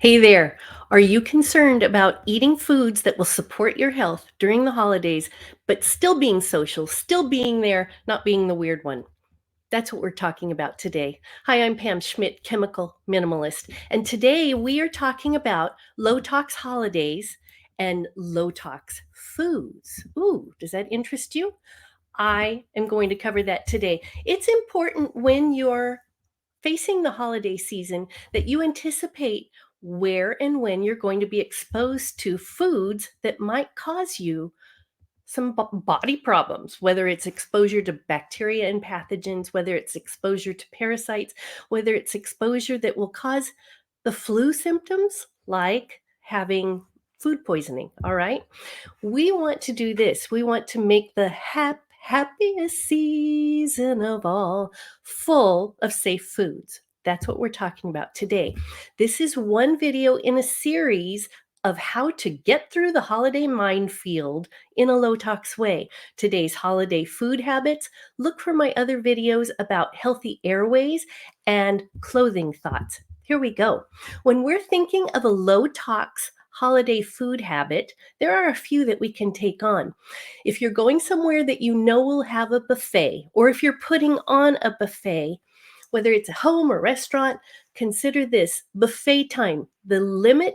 Hey there. Are you concerned about eating foods that will support your health during the holidays, but still being social, still being there, not being the weird one? That's what we're talking about today. Hi, I'm Pam Schmidt, chemical minimalist. And today we are talking about low tox holidays and low tox foods. Ooh, does that interest you? I am going to cover that today. It's important when you're facing the holiday season that you anticipate where and when you're going to be exposed to foods that might cause you some body problems, whether it's exposure to bacteria and pathogens, whether it's exposure to parasites, whether it's exposure that will cause the flu symptoms like having food poisoning. All right. We want to do this. We want to make the happiest season of all full of safe foods. That's what we're talking about today. This is one video in a series of how to get through the holiday minefield in a low tox way. Today's holiday food habits. Look for my other videos about healthy airways and clothing thoughts. Here we go. When we're thinking of a low tox holiday food habit, there are a few that we can take on. If you're going somewhere that you know will have a buffet, or if you're putting on a buffet, whether it's a home or restaurant, consider this buffet time. The limit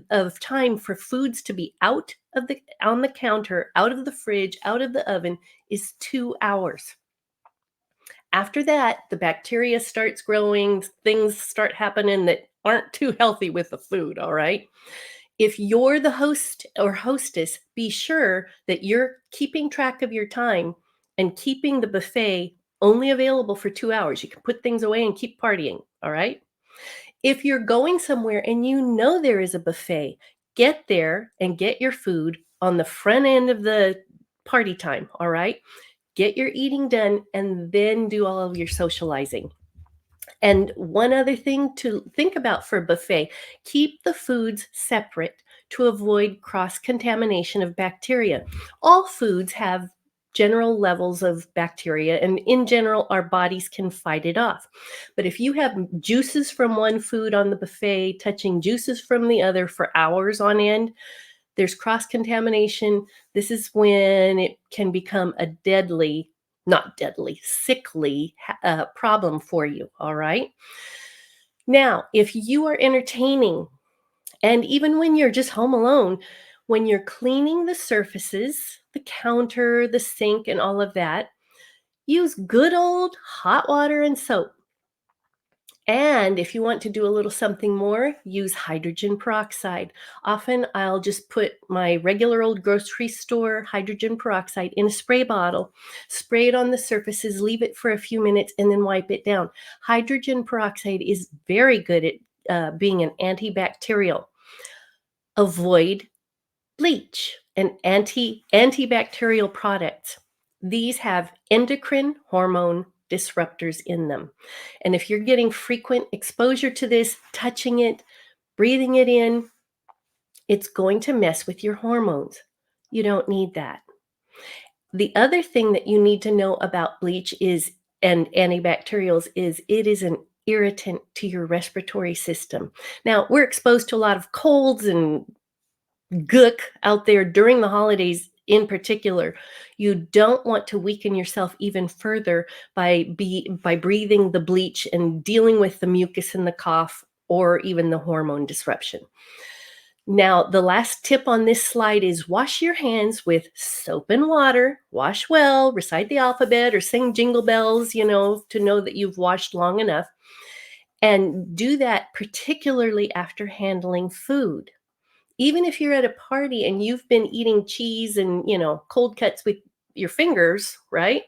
of time for foods to be out of the on the counter, out of the fridge, out of the oven is 2 hours. After that, the bacteria starts growing, things start happening that aren't too healthy with the food, all right? If you're the host or hostess, be sure that you're keeping track of your time and keeping the buffet only available for 2 hours. You can put things away and keep partying. All right. If you're going somewhere and you know there is a buffet, get there and get your food on the front end of the party time. All right. Get your eating done and then do all of your socializing. And one other thing to think about for a buffet, keep the foods separate to avoid cross contamination of bacteria. All foods have general levels of bacteria, and in general, our bodies can fight it off. But if you have juices from one food on the buffet touching juices from the other for hours on end, there's cross contamination. This is when it can become a deadly, not deadly, sickly problem for you. All right. Now, if you are entertaining, and even when you're just home alone, when you're cleaning the surfaces, the counter, the sink, and all of that, use good old hot water and soap. And if you want to do a little something more, use hydrogen peroxide. Often I'll just put my regular old grocery store hydrogen peroxide in a spray bottle, spray it on the surfaces, leave it for a few minutes, and then wipe it down. Hydrogen peroxide is very good at being an antibacterial. Avoid bleach and antibacterial products. These have endocrine hormone disruptors in them. And if you're getting frequent exposure to this, touching it, breathing it in, it's going to mess with your hormones. You don't need that. The other thing that you need to know about bleach is and antibacterials is it is an irritant to your respiratory system. Now, we're exposed to a lot of colds and gook out there during the holidays in particular. You don't want to weaken yourself even further by breathing the bleach and dealing with the mucus and the cough or even the hormone disruption. Now, the last tip on this slide is wash your hands with soap and water. Wash well, recite the alphabet or sing jingle bells, to know that you've washed long enough. And do that particularly after handling food. Even if you're at a party and you've been eating cheese and, cold cuts with your fingers, right?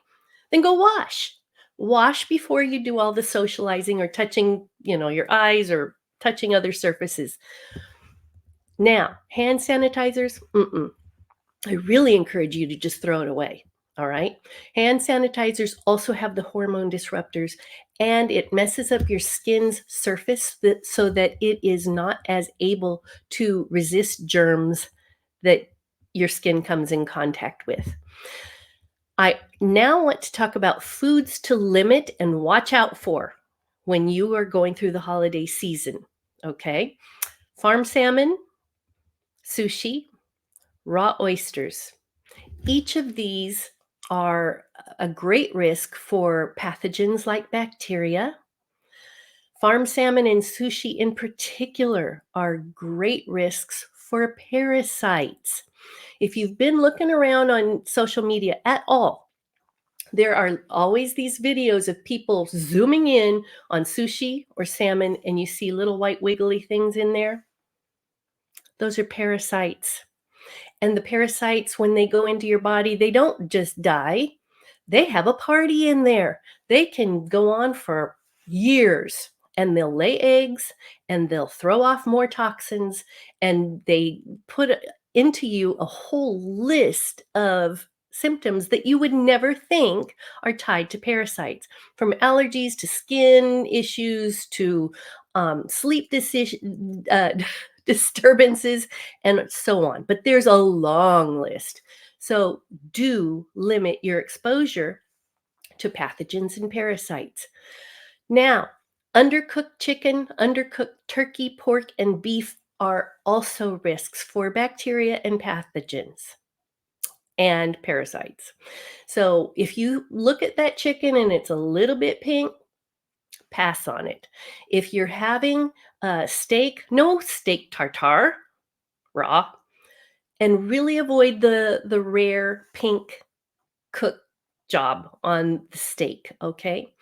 Then go wash. Wash before you do all the socializing or touching, your eyes or touching other surfaces. Now, hand sanitizers, I really encourage you to just throw it away. All right. Hand sanitizers also have the hormone disruptors and it messes up your skin's surface so that it is not as able to resist germs that your skin comes in contact with. I now want to talk about foods to limit and watch out for when you are going through the holiday season. Okay. Farm salmon, sushi, raw oysters. Each of these are a great risk for pathogens like bacteria. Farm salmon and sushi in particular are great risks for parasites. If you've been looking around on social media at all, there are always these videos of people zooming in on sushi or salmon, and you see little white wiggly things in there. Those are parasites. And the parasites, when they go into your body, they don't just die. They have a party in there. They can go on for years and they'll lay eggs and they'll throw off more toxins and they put into you a whole list of symptoms that you would never think are tied to parasites, from allergies to skin issues to sleep disturbances and so on. But there's a long list. So do limit your exposure to pathogens and parasites. Now, undercooked chicken, undercooked turkey, pork, and beef are also risks for bacteria and pathogens and parasites. So if you look at that chicken and it's a little bit pink, pass on it. If you're having steak, no steak tartare, raw, and really avoid the rare pink cook job on the steak, okay?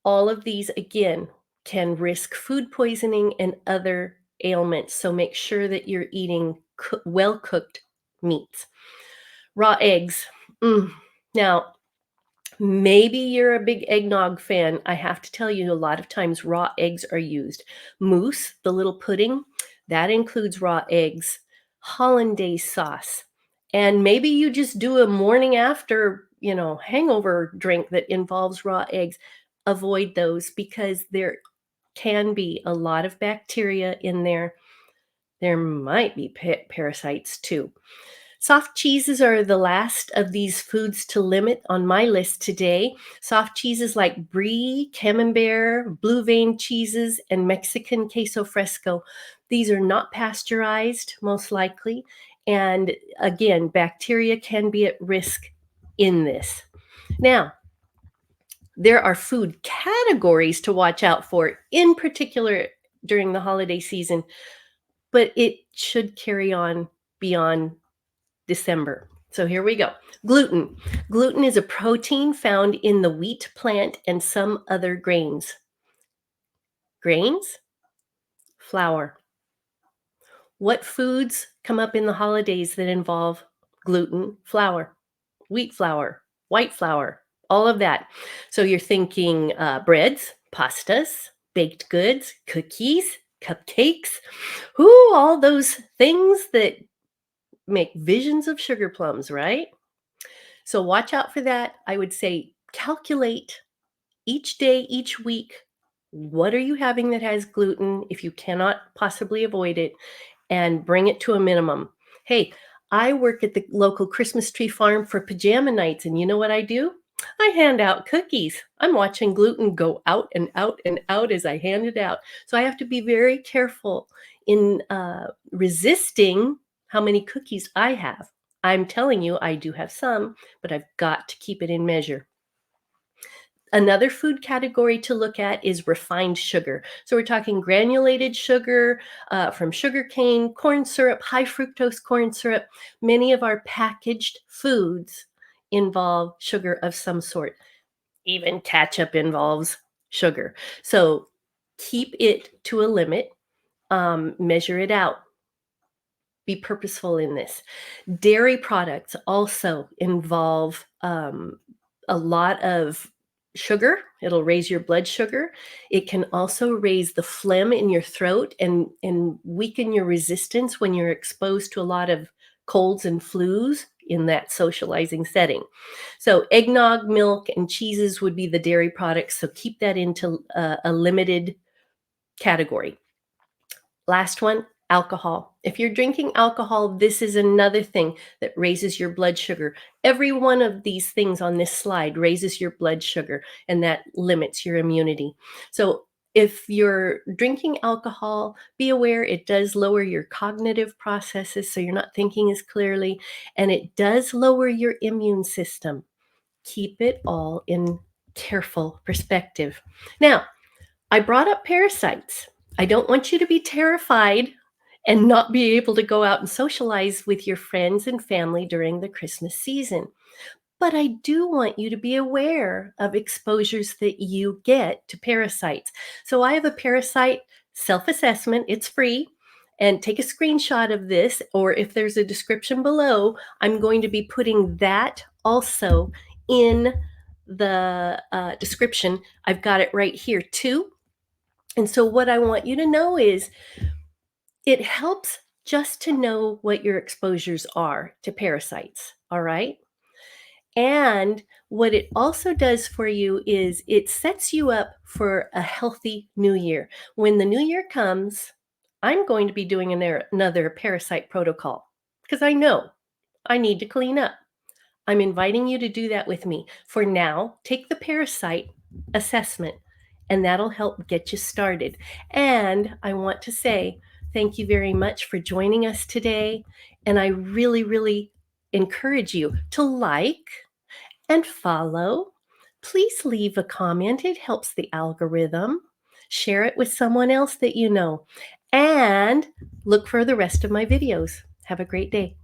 All of these, again, can risk food poisoning and other ailments, so make sure that you're eating well-cooked meats. Raw eggs. Now, maybe you're a big eggnog fan. I have to tell you, a lot of times raw eggs are used. Mousse, the little pudding, that includes raw eggs. Hollandaise sauce. And maybe you just do a morning after, hangover drink that involves raw eggs. Avoid those because there can be a lot of bacteria in there. There might be parasites too. Soft cheeses are the last of these foods to limit on my list today. Soft cheeses like brie, camembert, blue vein cheeses, and Mexican queso fresco. These are not pasteurized, most likely. And again, bacteria can be at risk in this. Now, there are food categories to watch out for, in particular during the holiday season, but it should carry on beyond December. So here we go. Gluten. Gluten is a protein found in the wheat plant and some other grains. Grains? Flour. What foods come up in the holidays that involve gluten? Flour, wheat flour, white flour, all of that. So you're thinking breads, pastas, baked goods, cookies, cupcakes, all those things that make visions of sugar plums, right? So watch out for that. I would say calculate each day, each week. What are you having that has gluten if you cannot possibly avoid it, and bring it to a minimum? Hey, I work at the local Christmas tree farm for pajama nights, and you know what I do? I hand out cookies. I'm watching gluten go out and out and out as I hand it out. So I have to be very careful in resisting how many cookies I have. I'm telling you, I do have some, but I've got to keep it in measure. Another food category to look at is refined sugar. So we're talking granulated sugar from sugarcane, corn syrup, high fructose corn syrup. Many of our packaged foods involve sugar of some sort. Even ketchup involves sugar. So keep it to a limit, measure it out. Be purposeful in this. Dairy products also involve a lot of sugar. It'll raise your blood sugar. It can also raise the phlegm in your throat and weaken your resistance when you're exposed to a lot of colds and flus in that socializing setting. So eggnog, milk, and cheeses would be the dairy products. So keep that into a limited category. Last one, alcohol. If you're drinking alcohol, this is another thing that raises your blood sugar. Every one of these things on this slide raises your blood sugar, and that limits your immunity. So If you're drinking alcohol, be aware it does lower your cognitive processes, so you're not thinking as clearly, and it does lower your immune system. Keep it all in careful perspective. Now, I brought up parasites. I don't want you to be terrified and not be able to go out and socialize with your friends and family during the Christmas season. But I do want you to be aware of exposures that you get to parasites. So I have a parasite self assessment, it's free. And take a screenshot of this, or if there's a description below, I'm going to be putting that also in the description. I've got it right here too. And so, what I want you to know is it helps just to know what your exposures are to parasites. All right. And what it also does for you is it sets you up for a healthy new year. When the new year comes, I'm going to be doing another parasite protocol because I know I need to clean up. I'm inviting you to do that with me. For now, take the parasite assessment, and that'll help get you started. And I want to say thank you very much for joining us today. And I really, really encourage you to like and follow. Please leave a comment, it helps the algorithm. Share it with someone else that you know. And look for the rest of my videos. Have a great day.